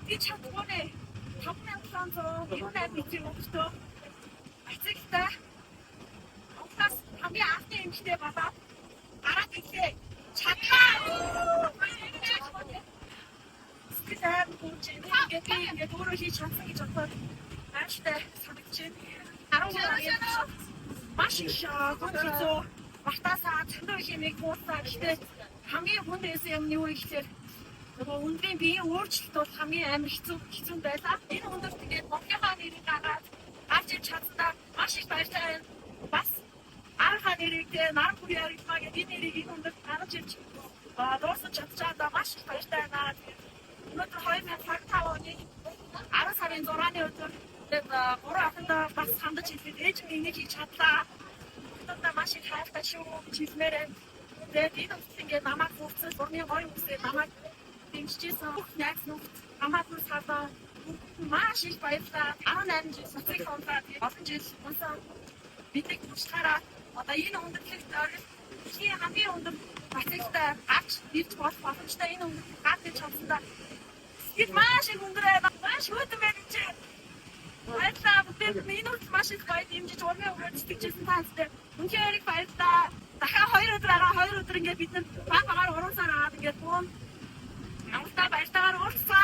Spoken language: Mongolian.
Би чадвараа 5798 метр өгдөө. Ацигтай. Офас хамгийн анхны эмэгтэй болоод гараад ирлээ. Чадлаа. Сэтгэлээр гүнж ингээд өөрөө хийж чадсан гэж бодоод ааштай санагдчихэв. 10 маш их гүнзгий бартасаа цэндөө хэмээг буусаа гэхдээ хамгийн хүндээс юм нь юу гэхээр нөгөө өндрийн биеийн өөрчлөлт бол хамгийн амар хэцүү байлаа. Энэ өндөрт тэгээд Монголынхаа нэрийг гаргаад авч иж чадсандаа маш их баяртай байна. Бас арга нэрийг наран бүрийн арилмаа гэдэг энэ нэрийг энэ өндөрт гаргаж ирж дуусгаж чадчихаа маш их баяртай байна. Өнөөдөр 2025 оны 10 сарын 6-ны өдөр тэгээд 3 ахандаа бас хандаж хэлээд ээж минь энийг хийж чадлаа. Та маш их хайртай шүү гэж хэлмээр байна. Тэгээд энэ үгс ингээд намайг хүртэл урны гоё үсээ намайг дэмжижсэн бүх найз нөхд намайг хүрсэлээ маш их баярлалаа. 18 жил соцыг хондраад олон жил унсан биднийг туслахаараа одоо энэ өндөрлөгт чи хамгийн өндөр бацигтай авч ирж болох боломжтой энэ өндөрлөг гад гэж чадсандаа сэтгэл маш их өндөр байна. Маш хөдөн байна чи. Баярлалаа. Бүгд минут маш их баяр дэмжиж урны өрөөд сэтгэжсэн таастай. Үнхээр их баярлалаа. Дахиад 2 өдөр араа 2 өдөр ингээд бид нар баг багаар уран сар аваад ингээд бүгд амтаа баяртайгаар уулзсан.